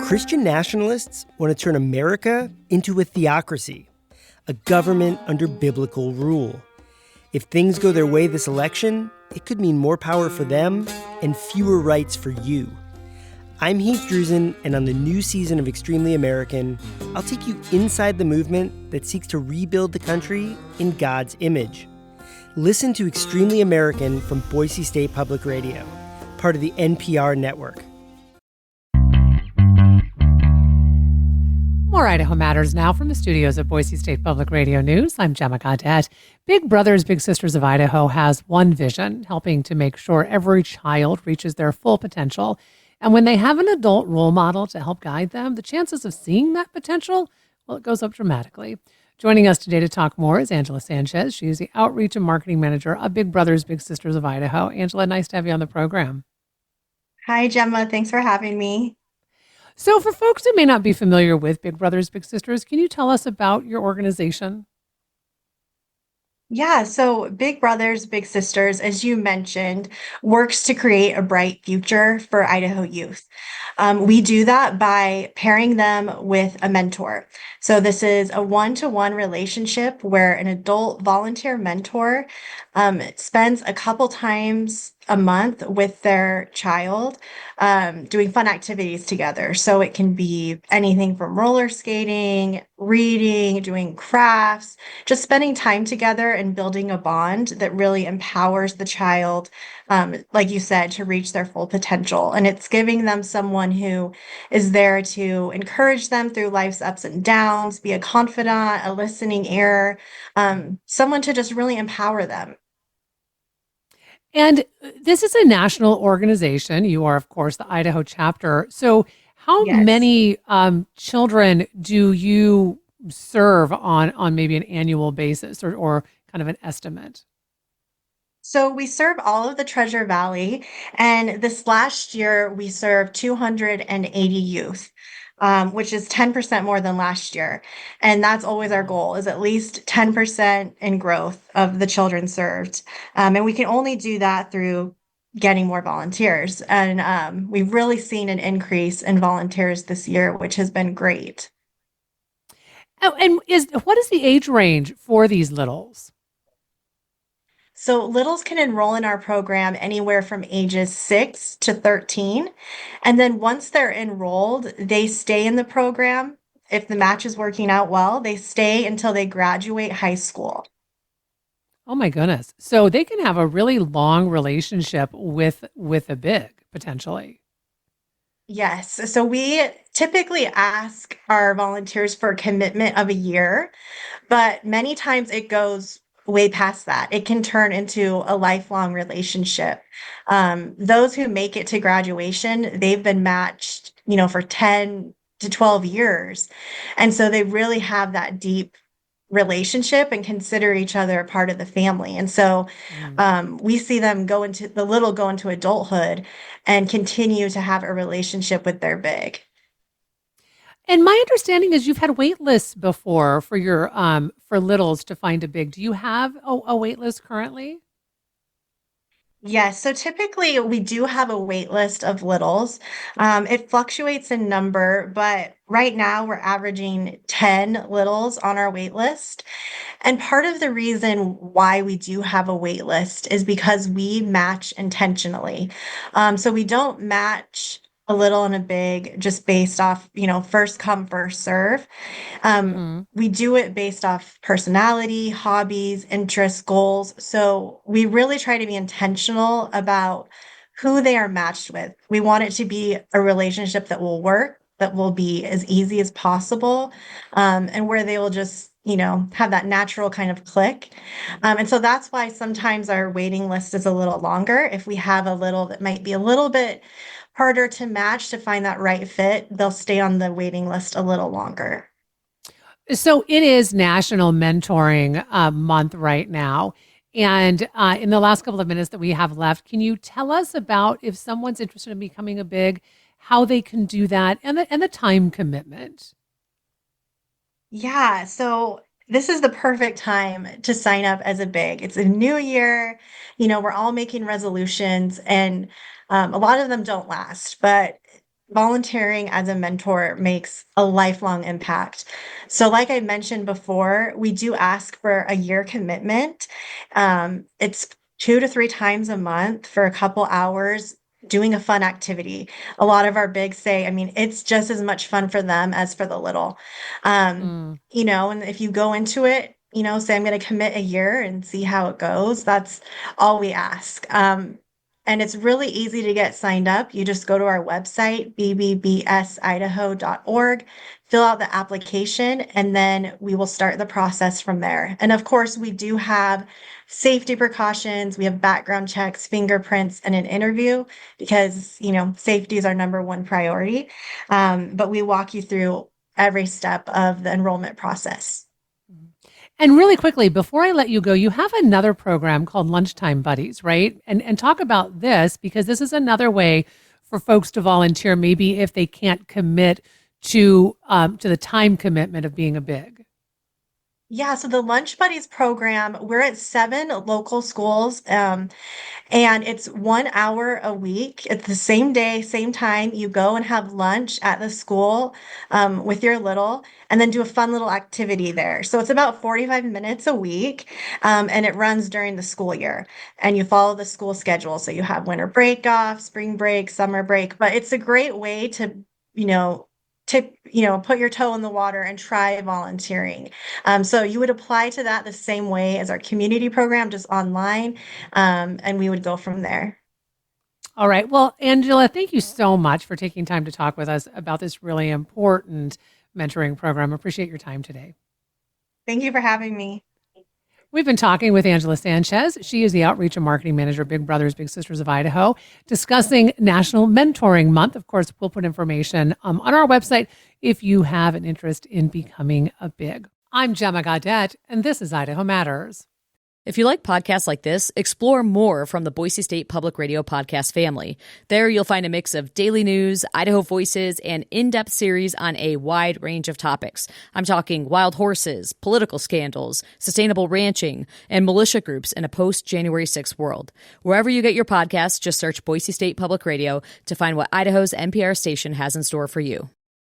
Christian nationalists want to turn America into a theocracy, a government under biblical rule. If things go their way this election, it could mean more power for them and fewer rights for you. I'm Heath Drusen, and on the new season of Extremely American, I'll take you inside the movement that seeks to rebuild the country in God's image. Listen to Extremely American from Boise State Public Radio, part of the NPR network. More Idaho Matters now from the studios of Boise State Public Radio News. I'm Gemma Gaudette. Big Brothers Big Sisters of Idaho has one vision, helping to make sure every child reaches their full potential. And when they have an adult role model to help guide them, the chances of seeing that potential, well, it goes up dramatically. Joining us today to talk more is Angela Sanchez. She is the Outreach and Marketing Manager of Big Brothers Big Sisters of Idaho. Angela, nice to have you on the program. Hi, Gemma. Thanks for having me. So for folks who may not be familiar with Big Brothers Big Sisters, can you tell us about your organization? Yeah, so Big Brothers Big Sisters, as you mentioned, works to create a bright future for Idaho youth. We do that by pairing them with a mentor. So this is a one-to-one relationship where an adult volunteer mentor spends a couple times a month with their child doing fun activities together. So it can be anything from roller skating, reading, doing crafts, just spending time together and building a bond that really empowers the child, like you said, to reach their full potential. And it's giving them someone who is there to encourage them through life's ups and downs, be a confidant, a listening ear, someone to just really empower them. And this is a national organization. You are, of course, the Idaho chapter. So how Yes. many children do you serve on maybe an annual basis or kind of an estimate? So we serve all of the Treasure Valley, and this last year we served 280 youth, which is 10% more than last year. And that's always our goal, is at least 10% in growth of the children served. And we can only do that through getting more volunteers. And we've really seen an increase in volunteers this year, which has been great. Oh, and what is the age range for these littles? So littles can enroll in our program anywhere from ages 6 to 13. And then once they're enrolled, they stay in the program. If the match is working out well, they stay until they graduate high school. Oh my goodness. So they can have a really long relationship with a big, potentially. Yes. So we typically ask our volunteers for a commitment of a year, but many times it goes way past that. It can turn into a lifelong relationship. Those who make it to graduation, they've been matched, for 10 to 12 years. And so they really have that deep relationship and consider each other a part of the family. And so we see them go into adulthood and continue to have a relationship with their big. And my understanding is you've had wait lists before for your for littles to find a big. Do you have a wait list currently? Yes, so typically we do have a wait list of littles. It fluctuates in number, but right now we're averaging 10 littles on our wait list. And part of the reason why we do have a wait list is because we match intentionally. So we don't match a little and a big just based off, first come, first serve. We do it based off personality, hobbies, interests, goals. So we really try to be intentional about who they are matched with. We want it to be a relationship that will work, that will be as easy as possible, and where they will just, have that natural kind of click. And so that's why sometimes our waiting list is a little longer. If we have a little that might be a little bit harder to match to find that right fit, they'll stay on the waiting list a little longer. So it is National Mentoring Month right now. And in the last couple of minutes that we have left, can you tell us about if someone's interested in becoming a big, how they can do that and the time commitment? Yeah, so this is the perfect time to sign up as a big. It's a new year, we're all making resolutions, and a lot of them don't last, but volunteering as a mentor makes a lifelong impact. So, like I mentioned before, we do ask for a year commitment. It's 2 to 3 times a month for a couple hours doing a fun activity. A lot of our bigs say, I mean, it's just as much fun for them as for the little. Mm. And if you go into it, say I'm going to commit a year and see how it goes, that's all we ask. And it's really easy to get signed up. You just go to our website, bbbsidaho.org, fill out the application, and then we will start the process from there. And of course, we do have safety precautions. We have background checks, fingerprints, and an interview because, safety is our number one priority. But we walk you through every step of the enrollment process. And really quickly, before I let you go, you have another program called Lunchtime Buddies, right? And talk about this, because this is another way for folks to volunteer, maybe if they can't commit to the time commitment of being a big. Yeah, so the Lunch Buddies program, we're at 7 local schools. And it's 1 hour a week. It's the same day, same time. You go and have lunch at the school with your little, and then do a fun little activity there. So it's about 45 minutes a week, and it runs during the school year. And you follow the school schedule. So you have winter break off, spring break, summer break. But it's a great way to, you know, put your toe in the water and try volunteering. So you would apply to that the same way as our community program, just online, and we would go from there. All right. Well, Angela, thank you so much for taking time to talk with us about this really important mentoring program. Appreciate your time today. Thank you for having me. We've been talking with Angela Sanchez. She is the Outreach and Marketing Manager at Big Brothers Big Sisters of Idaho, discussing National Mentoring Month. Of course, we'll put information on our website if you have an interest in becoming a big. I'm Gemma Gaudette, and this is Idaho Matters. If you like podcasts like this, explore more from the Boise State Public Radio podcast family. There you'll find a mix of daily news, Idaho voices, and in-depth series on a wide range of topics. I'm talking wild horses, political scandals, sustainable ranching, and militia groups in a post-January 6th world. Wherever you get your podcasts, just search Boise State Public Radio to find what Idaho's NPR station has in store for you.